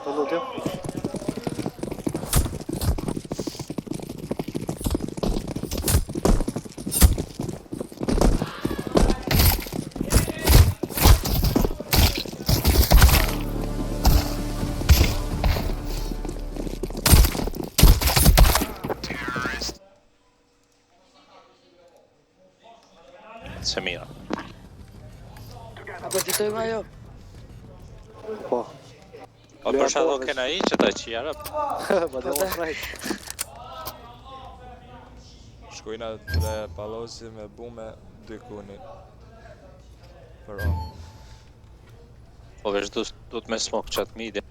Të lutja. Se mira. Apo fitojmë ajo? Po. O për shado kena i që ta qia rëp. Ma dhe mos rajt. Shkojna tre palosi me bume, dy kuni. Për o. Po veç du të me smok qatë midi.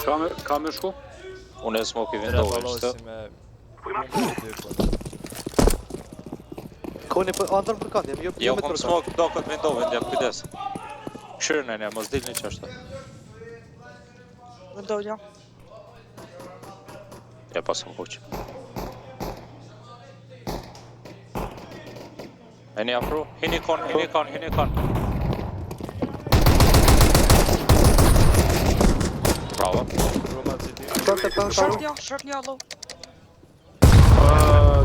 Ka me shku? Unë e smok i Tre vendove palosi qëtë. me bume, dy kuni. Koni për andër për kandjem, jo Jo, me kom tërka. smok do këtë vendove, ndja kujdes. Këshyrën e një, mos dilni që ashtë. Vendonja. Ja pasëm huqë. E një afru, hini kon. Bravo. Roma citi. Short një allo.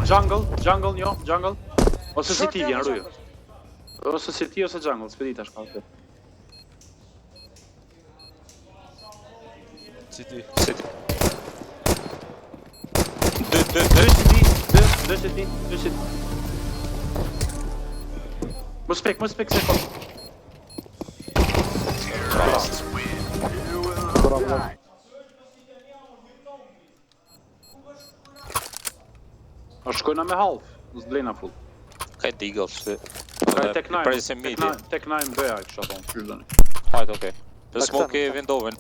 Jungle njo, jungle. Ose si ti vjen rrujo. Ose si ti ose jungle, s'pedi tash ka këtë. Citi. Dë që ti. Mos pek se kom. Bravo. A shkojna me half, mos blejna full. Ka e digëll që Ka tek prej se midi. 9 bëja e kësha thonë, qysh dëni. Hajde, okej. Dhe smok i vendoven.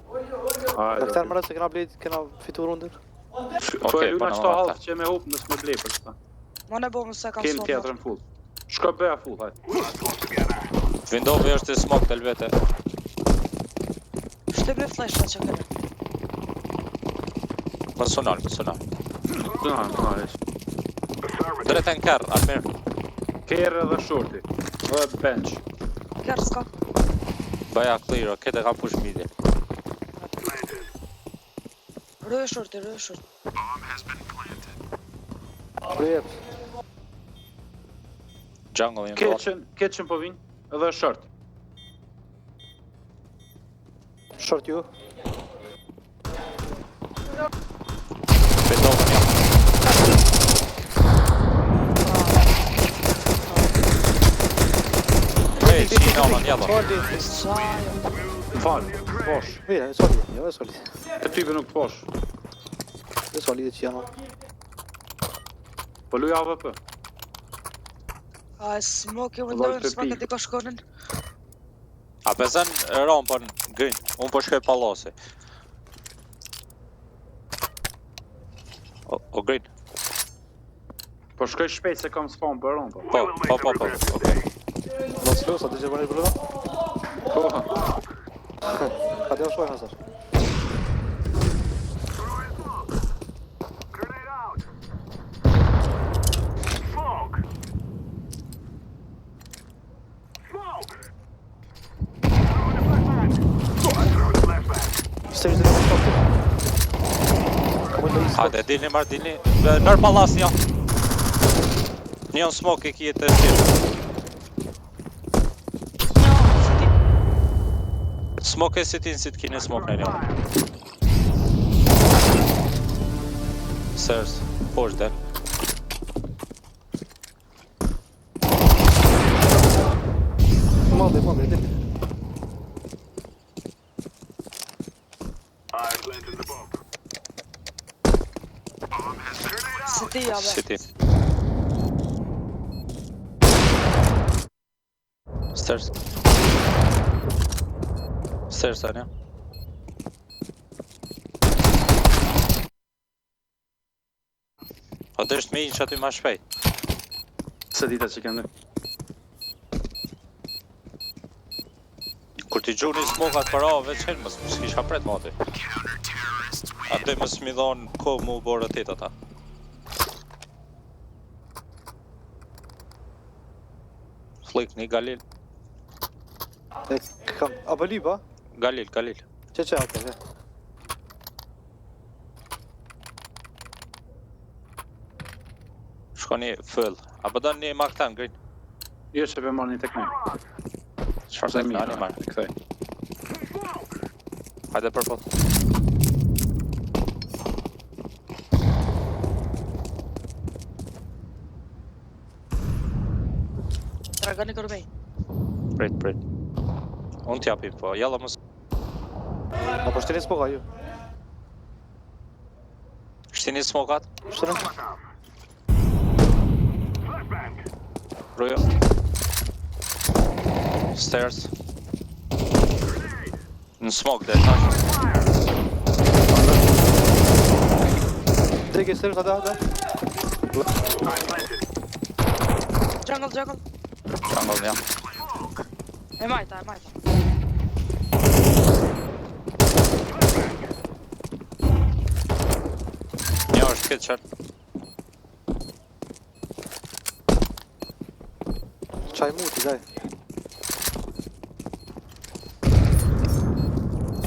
Daktar më rrës se kena blejt, kena fitu rundin. Po e Okej, luna bana qëto marta. half që me hup nësë me blej për këta. Ma ne bomë se kam Kem swap. tjetërën full. Shko bëja full, hajde. Vendove është e smok të elvete. Shtyp me flashta që kërë. Personal. Dëna, heq. Drejten kërë, Almir. Kerë dhe shorti. Dhe bench. Kërë s'ka. Baja clear, kete ka push midi. Rëve shorti. Rëjep. Jungle jenë do. Kitchen po vinë, edhe short. Short ju. Vendoven ja. Ej, qina ola njëlla. Falë, posh. Mira, e soli, jo e soli. Të type nuk posh. E soli dhe që janë. Po luja AVP. A smoke vendojnë s'ma këtë diko shkonin. A bezen rampën green, unë po shkoj pallasi. O green. Po shkoj shpejt se kam spawn për rompa. Po, okej. Mos lu, sa të që bërë problema? Po, Ka dhe u shoj hasar. Se vizë dhe më shokë. Ka më të lisë. Hajde, dilni. Nër pallas ja. Njën smoke e kje të tjerë. Smoke e si ti si t'kine smoke në një. Sërs, posh del. Madhe, dhe. City ja be. City. Stairs anja. Po dështë me i që aty ma shpejt. se dita që kënë. Kur t'i gjuni smokat për ave qenë, mës s'kisha pret më aty. Aty mës mi dhonë kohë mu borë tet ata. Flik një Galil. Apo li ba? Galil. Që, okej. Shkoni full. Apo do një maktan green. Jo që për marrë një tek ne. Çfarë se mirë, marr. Kthej. Hajde purple. Dragoni Korbej. Prit. Unë t'japim po, jalla mos. Apo shtini smoka ju. Shtini smokat. Shtini. Rujo. Stairs. Në smoke dhe tash. Dregi stairs, hada. Jungle. Jungle jam. E majta. Një është këtë qërë. Qaj muti, daj.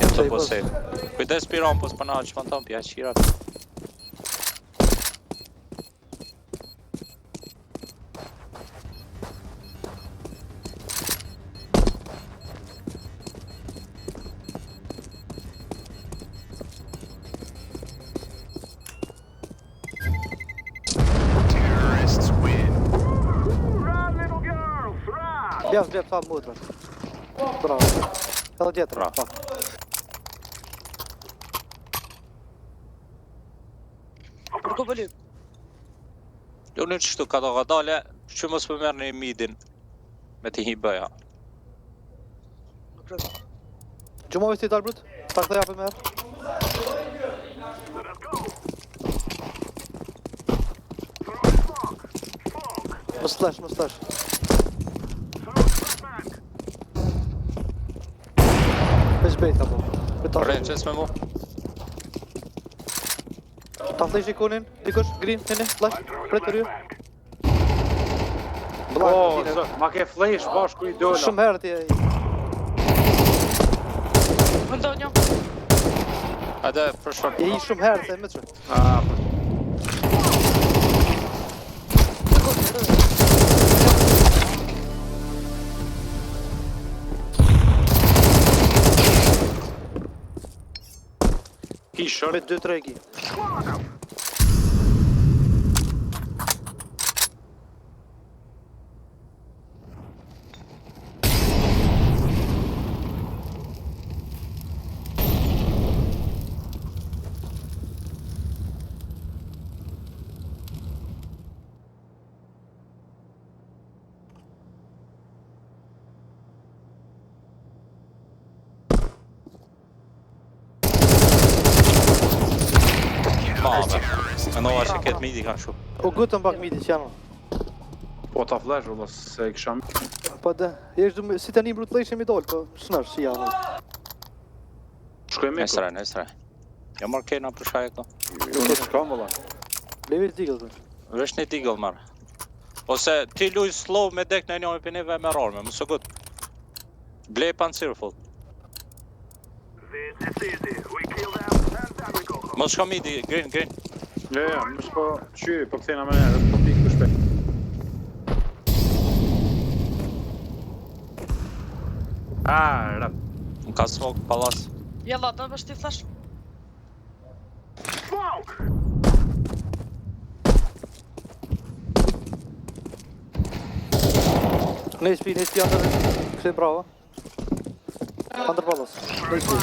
Jenë të po safe. Kujdes pi rampës për na që më tonë pja qirat. Bjef, ta mutër. Bravo. Edhe tjetër, Bravo. pa. Kërku për lyp. Unë që shtu ka dale, që mos për merë një midin. Me t'i hi bëja. Gjumove s'ti dalë brut? Ta këtë japë merë. Më slash. Veç bejt apo. Rejnë qësë me mu. Ta flesh ikonin, dikush, green, nene, flash, pret për ju. O, zot, ma ke flash bashku i dola. Shumë herë ti e... Mëndon një. Hajde, për short. Je i shumë herë, se më të shumë. Ki short. Me 2-3 ki. Mendova që këtë midi kanë shumë. O gutën bak midi që janë. Po ta flash, valla, se e kisha... Po dhe, si të një brut lejsh e mi dollë, po shnash që janë. Shkoj me ko. Nesre. Jo marrë kena për shaj e këto. Unë s'kam, valla. Levi digëll, për. Vesh një digëll marrë. Ose ti luj slow me dek në një me pineve me rarme, mësë gut. Blej pancirfull. Mos shka midi, green. Ja, mos po qyri, po këthena me njerë, po pikë për shpejt. Rap. Më ka smoke palas. Jalla, do bësh ti flash. Ne spi andër, kështë bravo. Andër palas, ne spi.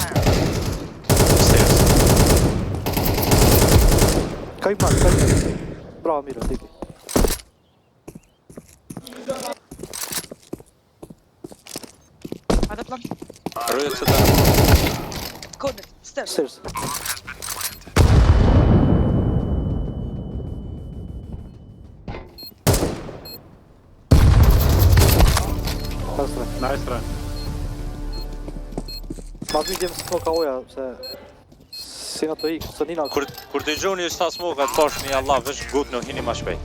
Ka i marrë. Bravo, Miro, tiki. Hajde plan. Rrujët të të. Konit, stairs. Stairs. Nice try. Ma të midjem smoka oja, se... Si nga të ikë, së nina... Kur t'i gjuni sta smoke atë tosh një Allah, veç gut në hini ma shpejt.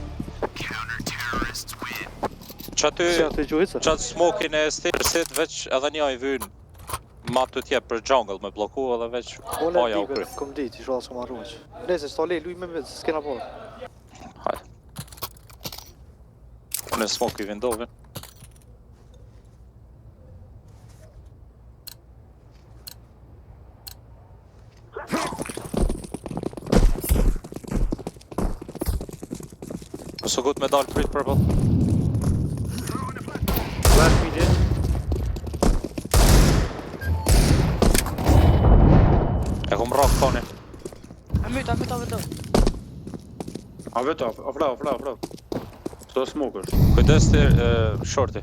Qaty... Si nga të gjuhit, se? Qatë smokin e stairs-it veç edhe një i vynë ma të tjep për jungle me bloku edhe veç Unë oja e u kry. dipe, këm dit, i shoha s'kom arruaq. Nese, s'ta lej, luj me me, s'kena por. Hajde. Unë e smoke I vendove. Nësë gut me dalë prit purple. Flash midi. E kom rak koni. Amyt, vëndo. A vetë, afra. Sto smoke është. Kujdes të shorti.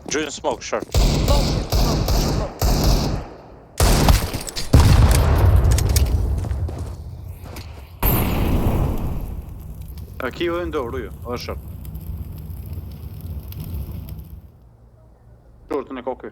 Gjujnë smoke, short. A kio e ndorë, ju, edhe short. Shortën e ka ky.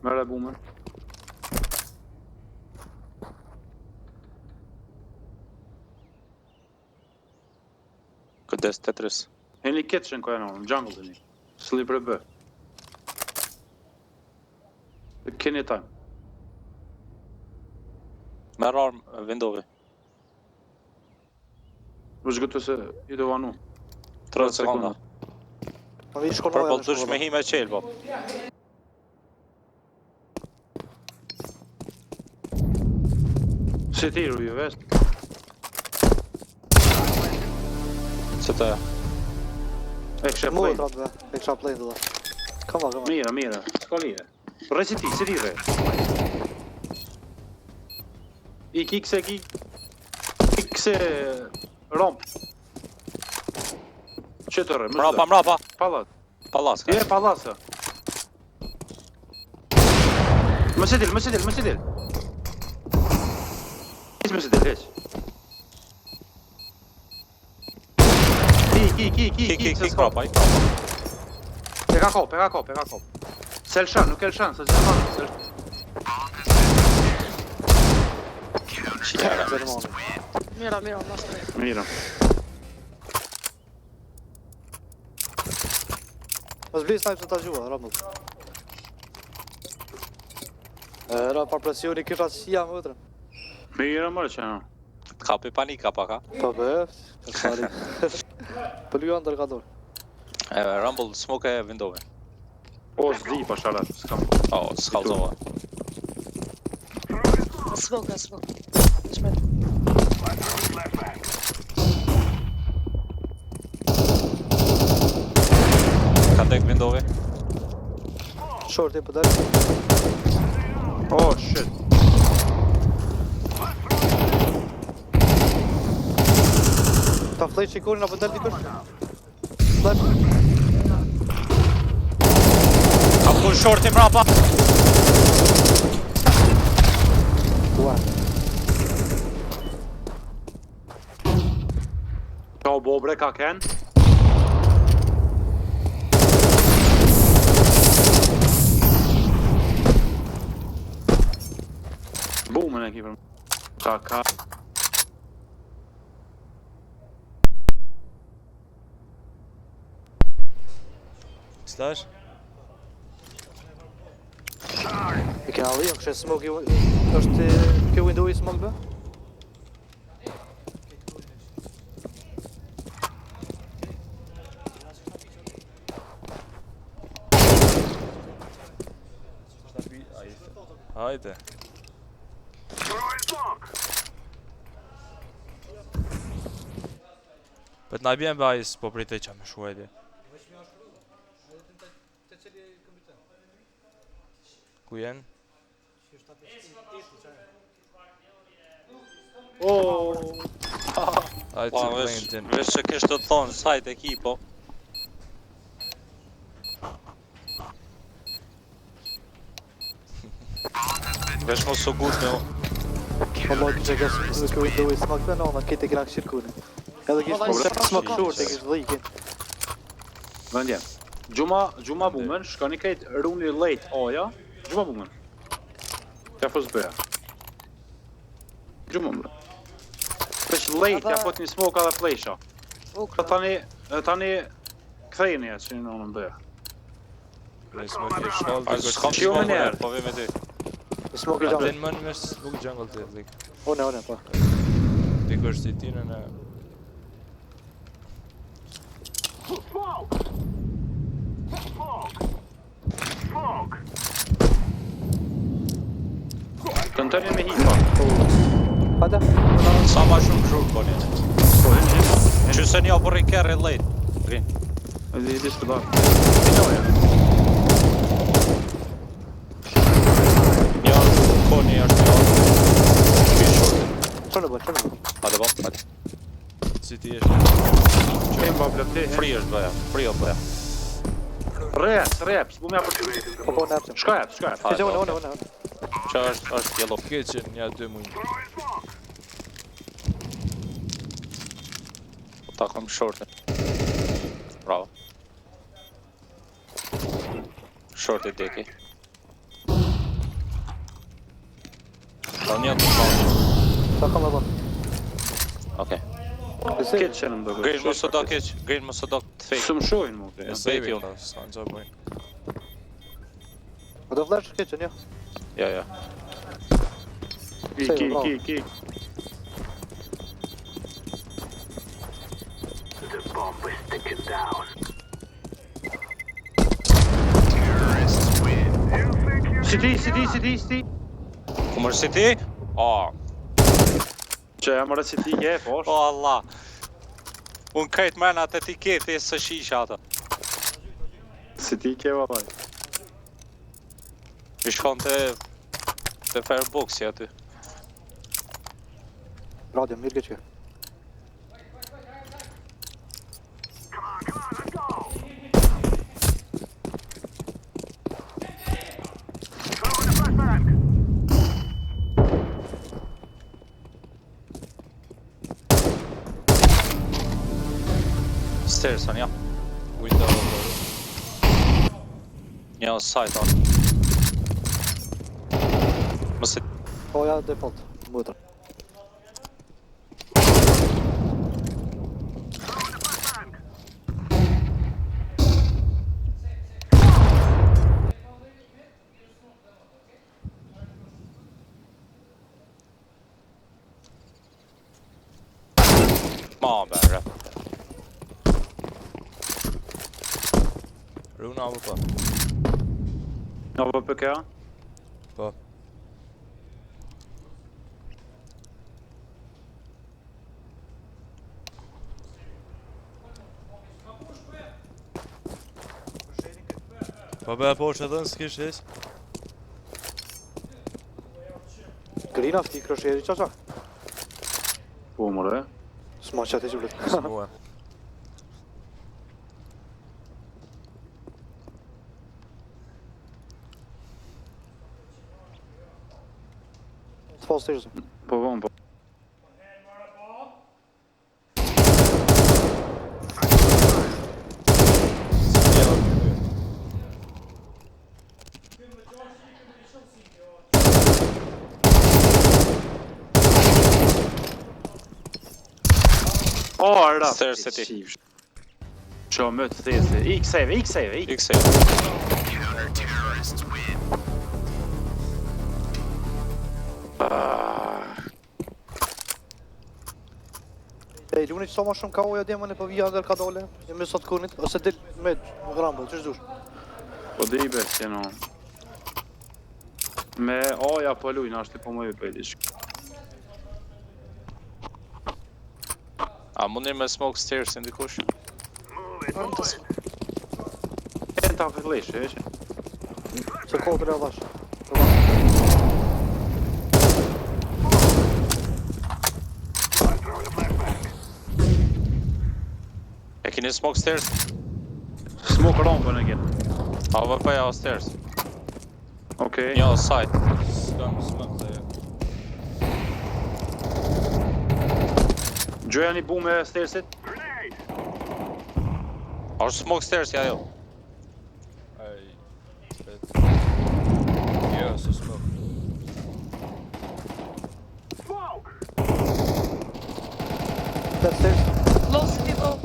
Merë e bumën. Kujdes Tetris. Heni kitchen ko janë në jungle të një. Sleeper e bë. Keni time. Merë armë vendove. Vësh gëtu se I do vanu. 30 sekonda. Ma vi shkonoja Purple në dush me shkolla. hi me qelë, po. Se tiru ju vest. Se të... E kështë Mu e play. tratë be, e kësha play dhe. Kama. Mira. S'ka lije. Resi ti, se ti re. I kikse. Kikse... Romp. Që të re, më zdo. Mrapa. Palat. Palas, ka. Je palasa. Më sedil. Heq më sedil, heq. Kik, se s'ka. Mrapa. E ka kop. Selshan, nuk elshan, se Gjermani. Shqipera. Gjermani. Mira, nostre. Mira. Mos bli snipe se ta gjua, Rambull. Ra par presioni kisha që jam vëtërën. Mira mërë që janë. Kapi panika pa ka. Po be, sari. Për luan ndër ka dorë. Rumble smoke e vendove. O, s'di pa sharat, s'kam. O, s'kallzova. Smoke. Shpet. Ka dek vendove. Shorti për dek. Oh, shit. Ta flej qikorin apo del dikush? Flej. Ka pull shorti mrapa. Ua. Ka bobre, ka ken. Bumën e kipër. Ka. Stash? I kena dhijën, kështë smoke është kjo window I smoke be? Hajde. Po t'na bjen bajs, po pritej qa me shuajdi. Ku jen? Hajde Po, që t'bëjnë tin. vesh që kështë të thonë sajt ekipo. Vesh mos u gut me... Po mo që kështë kjo window I smoke be, no, ma kete kena këshirë kune. Edhe kishë smoke short e kishë dhikin. Vëndjem. Gjuma bumën, shkani kejt runi lejt oja. Gjuma bumën. Ka fos bëja. Gjuma më. Veç lejt, ja pot një smoke edhe flesha. Ukra. Tani kthejni që në në bëja. Ne smoke e shkall A të s'kam Shio me smoke njerë. po vi me ty. Smoke i jungle. Aten më në smoke jungle të lik. One, po. Dikush si ti në Të ndërni me hipa. Hajde. Sa ma shumë shurë po një. Po, hinë. Qyse një apë rikere lejt. Rin. Edhe i disë të darë. Hinoja. Një ko një është një Shpi shurë. Çfarë bën? Hajde bom, hajde. si ti është. Kemë ba blëpti. Free është bëja, free o bëja. Rep, s'bu me apër të. Po në apse. Shka jep. Këqe one. Që është yellow. Kitchen, ja 2 mujnë. Ta kom shortin. Bravo. Shorti deki. Ta një të shorti. Sa kam bën? Okej. Se Këtë që në më do Green më së do keq, green më së do të fake. Së më shojnë mu. E Bejt save ju. ta, s'kan qa bojnë. do flash këqe një. Ja. Ki. Si ti. Ku mërë si ti? O, Që e mërë si ti je, po o Allah. Unë kajt menat etiketi së shisha ato. Si ti ke valaj. I shkon të Fireboxi aty. Radio mirë këqe. Stairs on, ja. Window, Një on site on. Mësit. Po ja default. Mutra. Ma bërë. Runa apo pa? Nga vë për këja? Po. Po bëja poshtë edhe në s'kish heq? Grina sti krosheri qa. Po mërë. S'ma qati që vlet. S'mua. Të falë stairs. Po vonë, po. O, rap. Stairs e ti. Qo më të these. Ik save. X-a. E luni që sa ma shumë ka oja demon e po vija ndër ka dole. E me sot kunit. Ose del me Rumble, që shdush. Po dhe i bes, jeno. Me oja po lujnë, ashtë po më i pëjdi shk. A mundi me smoke stairs ndikush? E në ta fëtlesh, e që? Se kodër e avash. E kini smoke stairs? Smoke rampën e këtë. A vë ja o stairs? Okej. Një o site. S'kam smak të ja. Gjoja një bu me stairsit. A është smoke stairs ja jo? Aj, shpet. Jo, s'u smak. Left stairs. Low city low.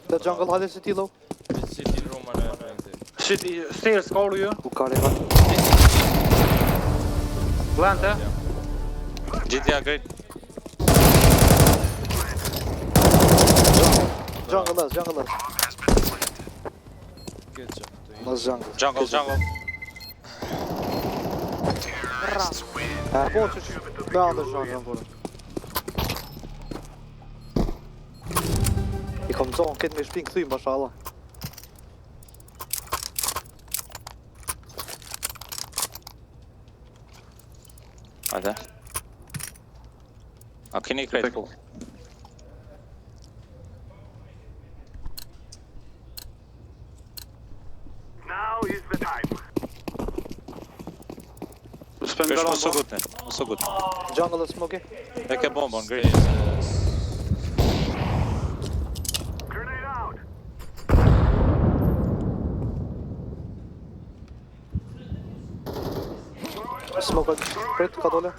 The jungle hade city low. City Roma në efekti. Shit, stairs ka ju. U kare ka. Plante. GTA great. Jungle less, jungle less. Good job. Less jungle. Jungle. Ras. Po që me andër jungle bërë. I kom zonë këtë me shpinë këthym, mashallah. Hajde. A keni krejt po? Spend Vesh garon. mos u gutni, mos u gutni. Jungle e smoke. E ke bombon, great. Smoke prit, ka dole.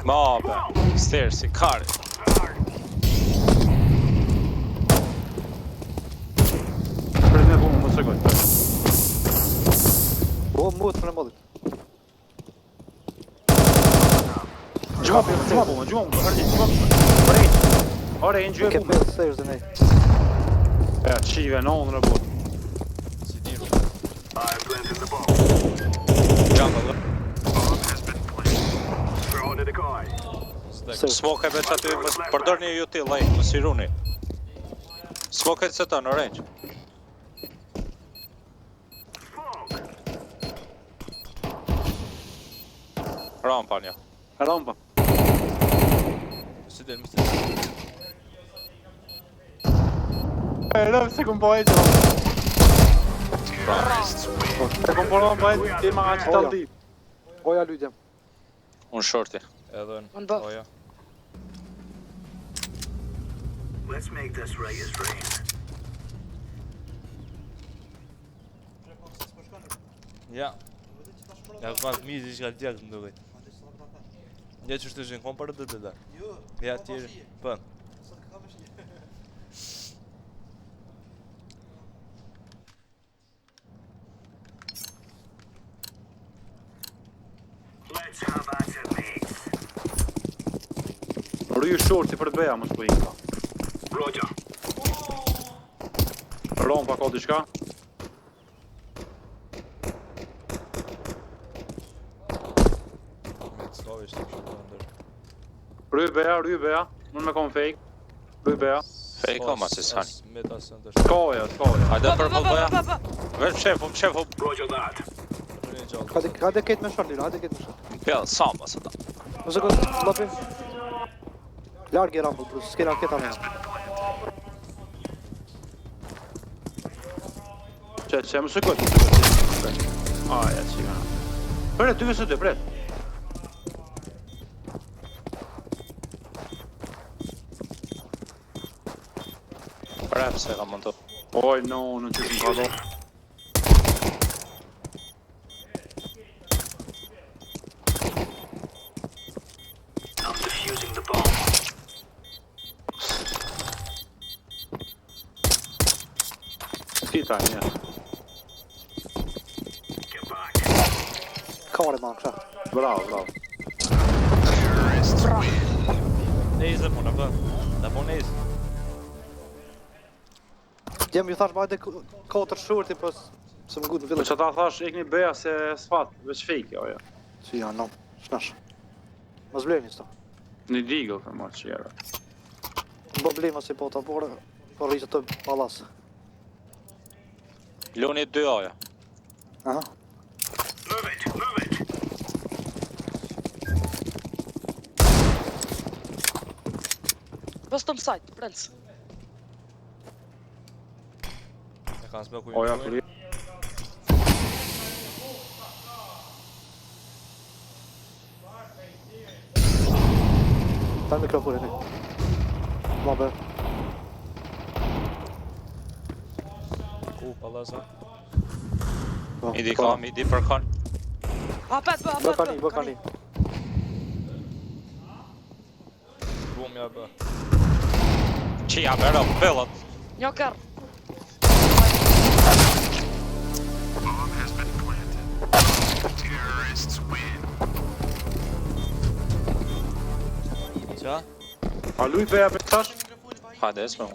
Ma be, stairs i kari. Prit me bumë, mos e goj. Po, mu të fremodit. Gjuma bumë. Orange, ju e Këtë bumë. me stairs dhe nej. Ja, qive, në unë në bumë. City Roma. Jungle. Stack. Smoke e veç aty, mos përdorni ju ti lane, mos i runi. Smoke e cëta në range. Rampa një. Rampa. Mos i del. E lëvë se këm po e që. Se këm po rampa e ti ma nga që të ldi. Oja lydjem. Unë shorti. Edhe On buff. Oja. Let's make this Reyes rain. Ja. Ja, ka mizi që ka djekë më duket. Ja që është të zhinë, kom për të të da. Ja, tjeri. Pën. Let's have at it, mates. Ryu shorti për të beja, mos po inka. Roger. Rampa ka diçka. Me të s'ka veç të kështë të ndër. Ryu beja. Unë me kom fake. Ryu beja. Fake o ma si s'hani. Me ta së ndër. Skoja. Hajde për më bëja. Veç shefu. Roger that. Rëni gjallë. Hajde ketë me shot, Lila, hajde ketë me shot. Pjell, samba së ta. Nëse këtë, lopi. Largi Rumble, Bruce, s'kena këtë anë. Që, më së këtë. Aja, që nga. Pret, 2v2, pret. Rap se ka mund të. Oj, no, në që më ka do. I'm defusing the bomb. Skita, një. Get back. Kare ma kësha. Bravo. Nejzë dhe puna, pën. Da po nejzë. Djem ju thash ma hajde 4 shorti, po se më gutë në Po villë. që ta thash, ikni beja se s'fat, veç fake, jo, ja. Si janë, nom, shnash. Mos bleni sto. Një digëll, për marë që jera. Problema si po ta bore, po rritë të palas. Luni 2 aja. Aha. Move it. Custom site, Prince. E kanë smeku Oja, një kërri. Ta mikrofonin e. Ma be. Ku, palasa. Po, Midi po. ka, midi për kan. Apet, Bë kani. kom ja bë. Qia bërë, pëllët. Një kërë. Bomb has been planted. Terrorists win. Qa? A luj beja për tash? Hajde, esme mu.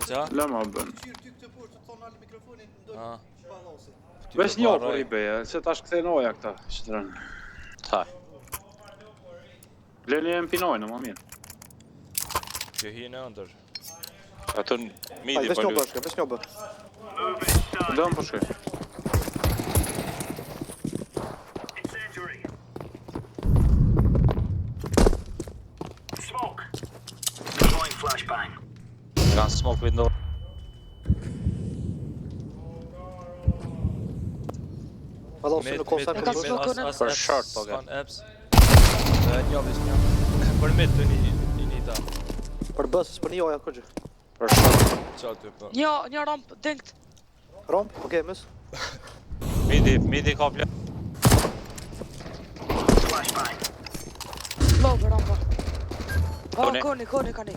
Qa? La ma bën. Ah. Vesh një për i beja, se tash këthe noja këta. Shtërën. Haj. Leni e mpinojnë, ma mirë. Kjo hi në ndër. Atë në midi Hajde, vesh po një lu. bërë, vesh një bërë. Move inside. Dëm për shkoj. Incendiary. Smoke. Deploying flashbang. Kanë smoke window. Vallosi në kosar Ka për bërë. smoke në- Për short, po, S'kan apps. Një vis një. Për mit të një ta. Për bësës, për një oja kërgjë. Për short. Qa ty po. Një ramp dinkt. Romp, okej, mis. Midi ka plë. Flashbang. Low për rampa. Koni. Koni.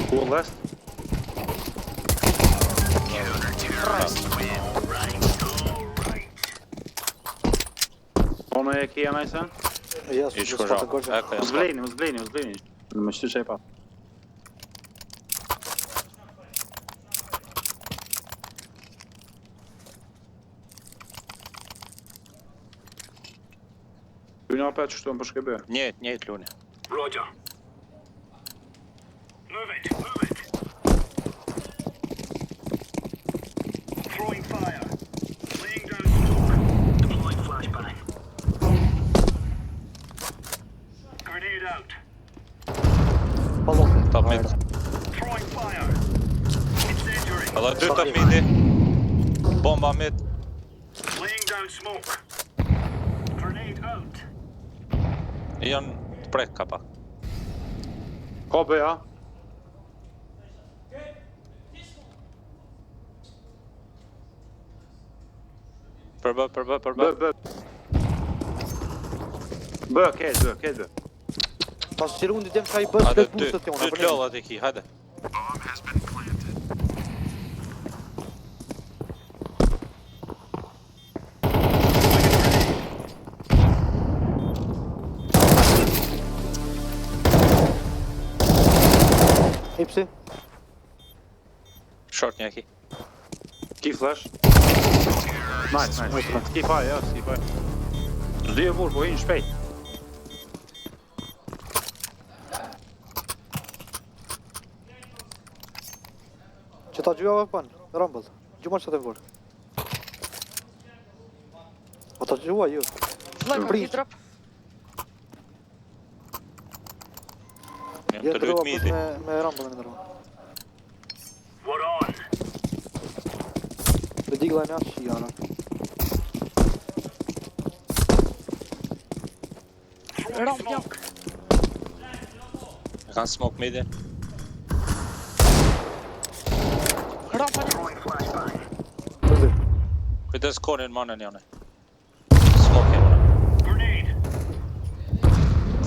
Cool last. Ono e kia najse? Jes, Ish në kur spatë rao. kërgjë. Eka Mos vleni. Më shty që e pa. Ty një apet që shtu më përshke bëhe. Njët luni. Roger. Move it. Throwing fire. Laying down smoke. Deploying flashbang. Grenade out. Vallosi. Top mid. Throwing fire. Incendiary. Edhe dy top midi. Bomba mid. Laying down smoke. Grenade out. Janë të prek ka pak. Ka bëja? Përbë. Bë. Bë, ketë bë. Pas që rundi dem ka i bësë Hajde, këtë boostët jona. dy të lollat i ki, hajde. Bomb has been planted. Ipsi. Short një ki. Ki flash. Nice. Ski fire, ja, ski fire. Zdi e vur, po hinë shpejt. Që ta gjyave pan, Rumble. Gjuma që të vërë. Ata gjua ju. Flag Prince. një drop. Jam Jenë të të lut rua midi. me Rumble në ndërua. What on? Dhe digla e me ashtë jana. Throwing Ramp, yeah. smoke. Kanë smoke midi. Rampa një. Throwing flashbang. Përdi. Kujdes konin manën janë. Smoke e mëna. Grenade.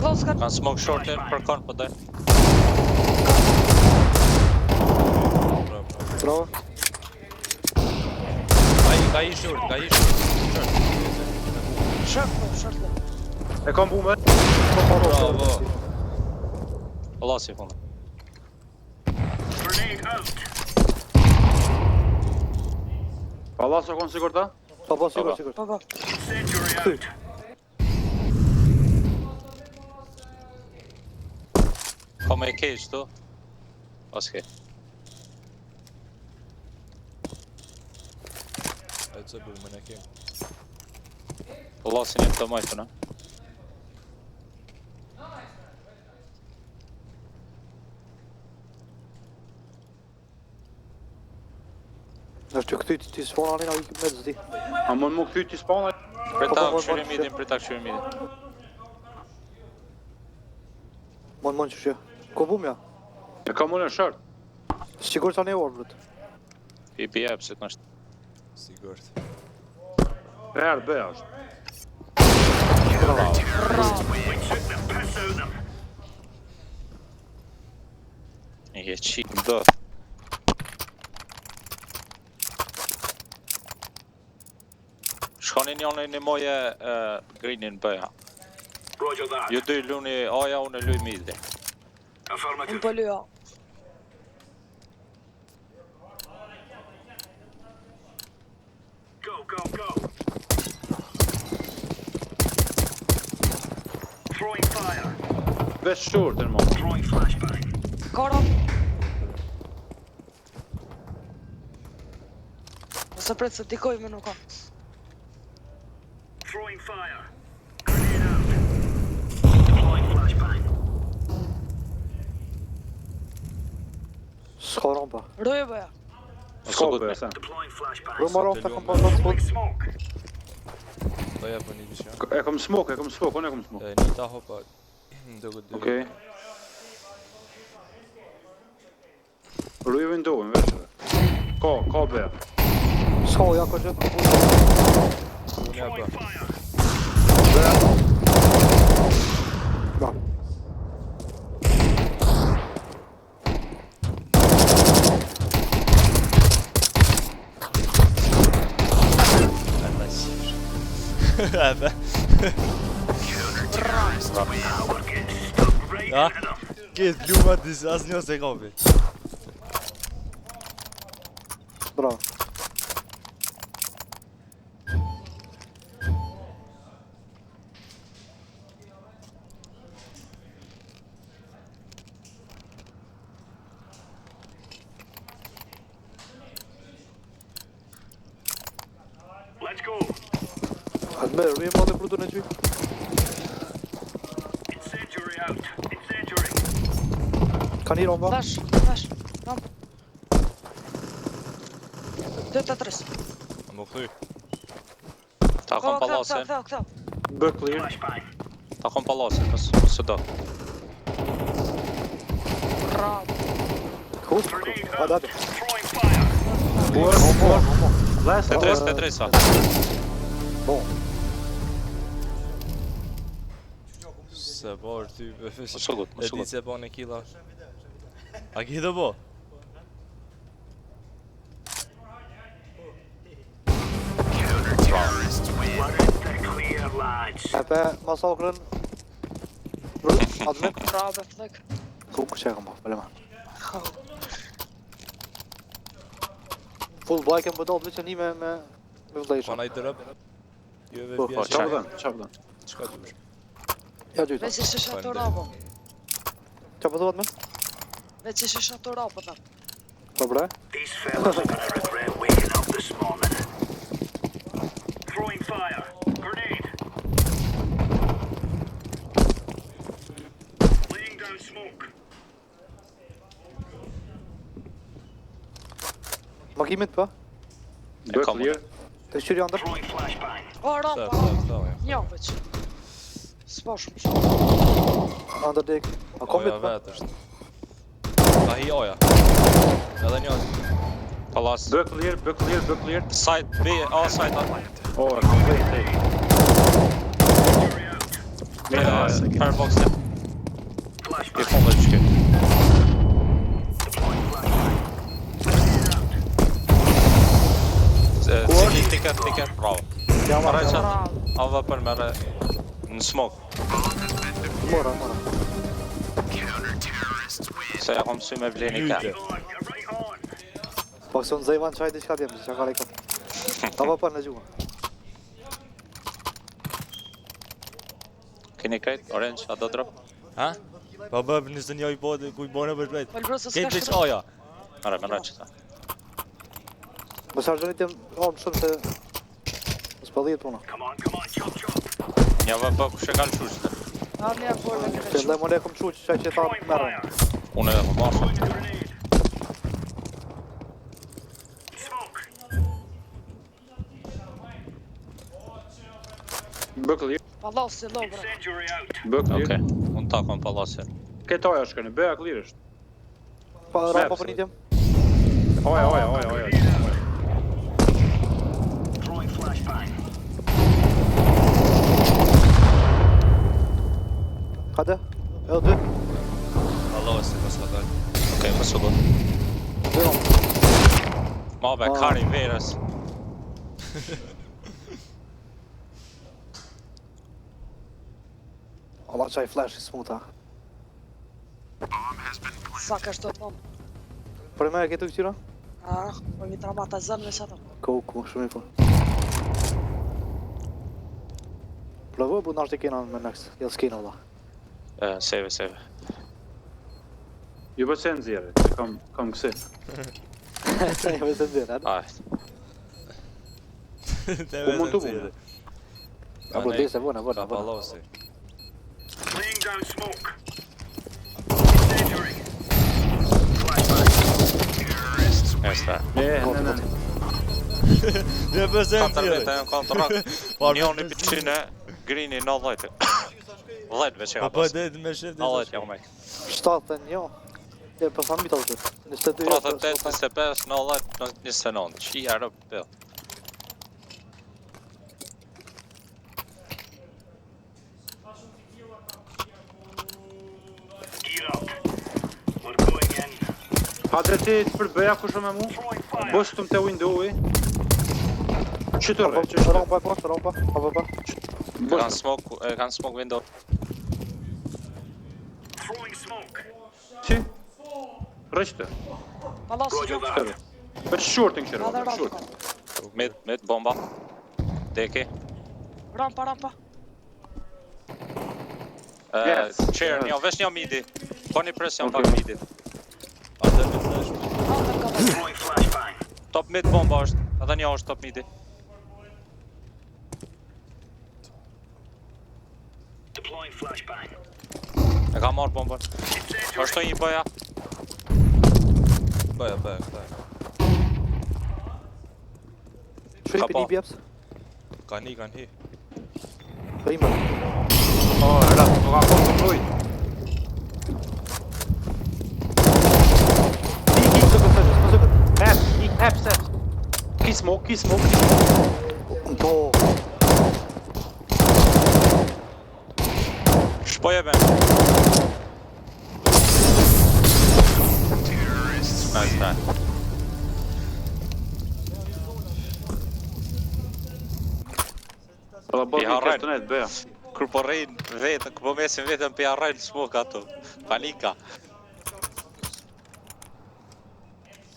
Close cut. Kanë smoke shortin për kon po daj. Bravo. Ka i short. Short low. E kam bume. Bravo. Allah si fund. Grenade out. Allah sa konë sigur ta? Pa, sigur. Pa. Incendiary out. Ka me cage tu. Oske. E të bërë më në kemë. Allah si një të majtë në. Është të këty ti s'fona anina i me zdi. A më më këthy t'i spana? Prita Po, këshyri midin, prita këshyri midin. Mon që shë. Ko bum ja? E kam unë në shërt. Sigur që anë e orë, brët. Pipi jep si të nështë. Sigurt. Herë B është. I je qik në dë. Shkoni njënë një moje grinin bëja. Roger that. Ju dy luni aja, unë luj midi. Unë Affirmative. po lyja. Go, go, go. Throwing fire. Veç short në mund. Throwing flashbang. Kara. Nëse pret se dikoj me nuk ka. Throwing fire. Grenade out. Deploying flashbang. S'ka rampa. Roje bëja. S'ka B, sa. Deploying flashbang. Rëmë rampa kam pas pas Deploying fut. smoke. Do jep një vision. E kom smoke, unë e kom smoke. Një ta hopa. Do këtë dy. Okej. Rujë window-in veç. Ka B. S'ka ja ka gjë. Unë jep Throwing bë. fire. Bra. Ata shish. Ata. Power gets stuck right Ja. into them. Këtë luma disë asë një se kopi. Bravo. Let's go. Atë me rëmë ma dhe prutu në qy. Incendiary out. Incendiary. Ka një rampa. Flash, flash. Ramp. 2-3. A më këthy. Ta kom palasin. Këta. B clear. Flashbang. Ta kom palasin, mësë do. Bravo. Hut. Grenade A out. dati. Throwing fire. Last T3, sa. Bon. Se po është ty. Mësë gut, E mësë di gut. se po në killa. A ki do po? We're in the clear, lads. E pe masakrën. Brut. Atë me. Bravo, flek. Ku që e kam pa. Problema. Full bike e më bëdojt veç e një me vlejshë. Po na i dërëp. Jo ve Po, bja Qa që. pëdhen? Qka dush? Ja gjyta. Veci shisha të rapo. Qa pëdojt me? Veci shisha të rapo ta. Po bre? These fellas are gonna regret waking up this morning. Throwing fire. Grenade. Laying down smoke. Makimit pa? B kam clear. Të shqyri andër? Throwing flashbang. O, Sa, rampa, sa, rampa. sa, ja. Një veç. S'po shumë shumë. Andër dik. A komit Oja pa? vetë është. Ta hi oja. Edhe një. Palas. B clear, B clear, B clear. Side B, A side A. O, e kom B. Incendiary out. Firebox të. I Flashbang. fundë që këtë. Deploying flashbang. Grenade out. Tiket, bravo. Ja ma. Paraj që Bravo. ava për mere në smoke. Mora. Se ja kom sy me vleni ka. Lyte. On. You're right on. Po se unë zëjvan qaj diçka t'jem, që ka rekot. Ta pa për në gjumë. Keni krejt, orange, a do drop? Ha? Pa bëb nëse një i bode, ku i bone për shpejt. Po lëbro se Këtë s'ka veç shumë. oja. Mare, më që ta. Më sargjoni t'jem ormë shumë se... Më s'pëllijet puna. Come on, chop, chop. Një vë kushe kanë qushtë. A mja por me Që këtë dhe më ne kom qu që ta Throwing merën. fire. Unë edhe më marrë. Throwing a grenade. Smoke. B clear, Palas si lo, bra. Incendiary out. B clear. Okej, unë takon palasin. Këtë oja shkënë, B clear është. Pa rampa për një t'jem. Oja. Hajde. Edhe dy. Allah se mos ka dalë. Okej, më së gut. Dy rom. Ma be, kari verës. Allah qaj flash i smuta. Sa ka shto pom. Për me e këtu këtyra? Po mi tramata zënë me sata. Ku, shumë i po. Plëvë, bu nashtë i kena me next. Jel s'kena valla. Save. Ju përse në zjerë, që kam kësi. Jo me se ndjerë, Ajt. Ku mund të mundë? Apo dhe se vona. Allah se. Laying down smoke. Incendiary. Terrorists win. Esta. Ne. Ne pëse në Katër tjere. vete në kontrak. Njoni pëqine, Grini 90. 10 veç e ka Po pas. dhe me shef dhe 90 jam me. 71. E për thamë bitë alë. 22 38, 25, 90, 29. Qi herë për. Gear up. We're going in. Hadre ti të përbëja ku shumë e mu? Throwing fire. Bështëm të windowi. Që të rre, Rompa e poshtë, rompa. Pa. Kanë smoke window. Throwing smoke. Që? Rëqtë. Palas, Roger that. Për shortin kërë, Edhe për shortin. rampa. Mid bomba. Deki. Rampa. Yes, Chair, yes. vesh një midi. Bani presion Okay. pak midi. Atë me flash. Rampa ka pas. Throwing flashbang. Top mid bomba është. Edhe një është top midi. Deploying flashbang. E ka marrë bombën. Incendiary. Është një bëja. Bëja. Shripi një bjeps. Kanë hi. Për ima. Ela, nuk ka kohë të mbroj. Hep, set. Ki smoke. Po. Shpoje me. Nice. Ela, bërë një harrajnë. kështë të netë, bëja. Kur po rrin vetën, kur po mesin vetën pe arrajn smoke ato. Panika.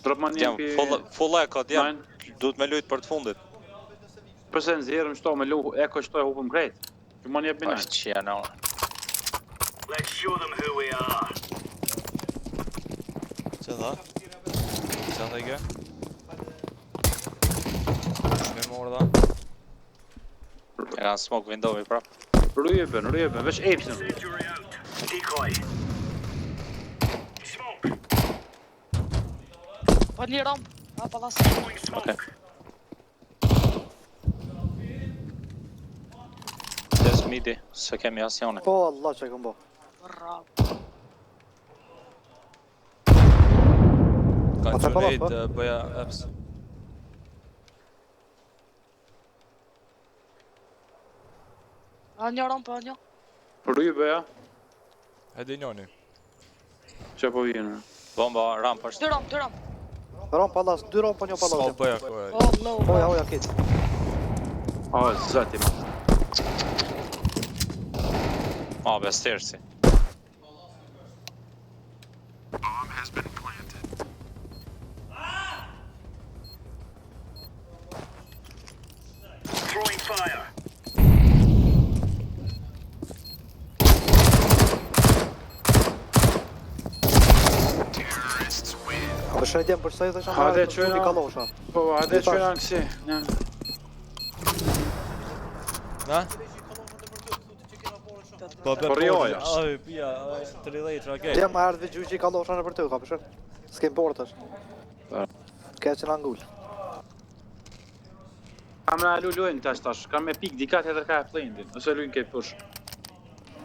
Drop ma një Jam full echo, jam. Duhet me lujt për të fundit. Përse në zjerë më shto me lu, eko shto e hupëm krejt. Që ma një binaj. Është që janë. Let's show them who we are. Që dha? Që dha i ke? Shme morë dha? E kanë smoke window pra. Rujeben, veç epsin. Incendiary out. Decoy. Smoke. Po një ramp. Palas. Throwing smoke. Des midi, se kemi asjone. Po, Allah që e këmbo. Ramp. Kanë Ata pala, qënejt bëja apps. Një rampa, një. Rujbeja, Hedi njoni. që po vjenë. Bomba ramp është. Dy ramp. Rampa palas, 2 rampa një Ska palas. bëja kore. Oh, low. Hoja, kit. Zati ma. Ma be stërsi. Throwing fire. A për shënjtjem për saj dhe shumë Hajde, marrë qëra. të kalosha. Po, hajde që janë kësi. Na? Po Po rjoja. Aj, pia, 30 raket. Djem ma erdhë gjyqi kalosha në për të, ka për shën. S'kem portash. Ka që në angull. Kam në lujnë tash, kam me pik dikat edhe ka e plendin, ose lujnë ke push.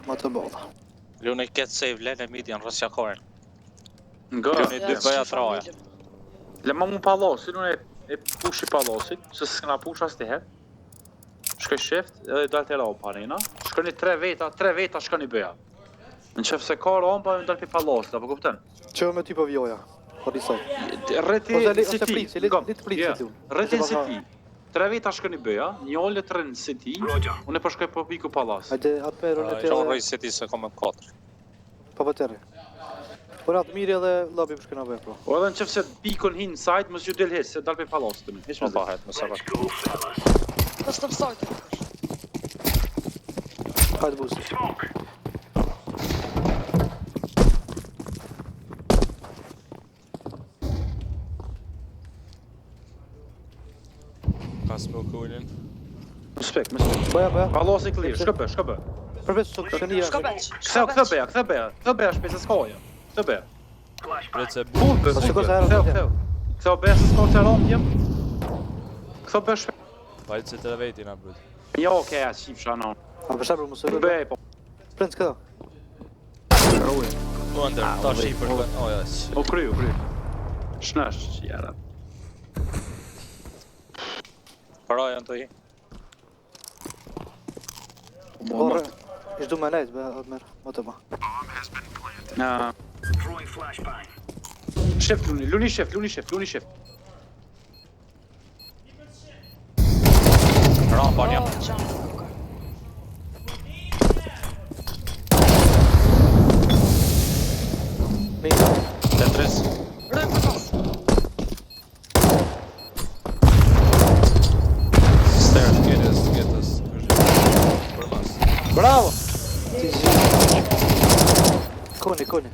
Ma të bolla. Lune i ketë save lene midi në rësja koren. Nga, Lune dy bëja traja. le ma mu palosin, unë e pushi palosit, se s'kena push as të herë. Shkoj shift edhe dalë të lau panina. Shkoni 3 veta shkoni bëja. Në qef se ka rampa e ndar pi pallasit, apo kupton? Që me ty po vjoja. Po disoj. Rreti Ose City. prit, se Gom, le të prit ja, City. Rreti City. 3 veta shkoni bëja, një olë të rënë City, Roger. unë po shkoj po piku pallas. Hajde, atëherë unë Që unë të rëj se ti se kom e 4. po tërë. Po natë mirë edhe lobby më shkëna bëj, po. O edhe në qef se pikon hin side, mos ju del hes, se dal pi pallasit të më. Hiç Po më pahet, më Let's sërë. go, fellas. Të stop site. Hajde bus. Smoke. Ka smoke ullin. Spek, më spek. Bëja. Pallasi clear, shkë bë. Përveç shënia. Shko beq. Kthe beja, shpesë s'koja. Kthe beja. Flashbang. Plece Full bë, Po, full shiko bë. se herë Kthe, të kthe. Kthe beja se s'ka të rëndjem. Kthe beja shpesë. Vajtë se të vejti na brut. Jo, okay, a qif shanon. A për shembull mos e bëj. Bej, po. Print këto. Po ndër, ta shi për të... O, ja, që. O kryu. Shnash, jara. Para janë të hi. Orë. Ish du me nejt, be, atë merë. Më të ma. Na, Throwing flashbang. shift luni shift. Rampa një. Mirë. Tetris. Rëjmë për pas. Stairs. Getës. Për mas. Bravo! Koni.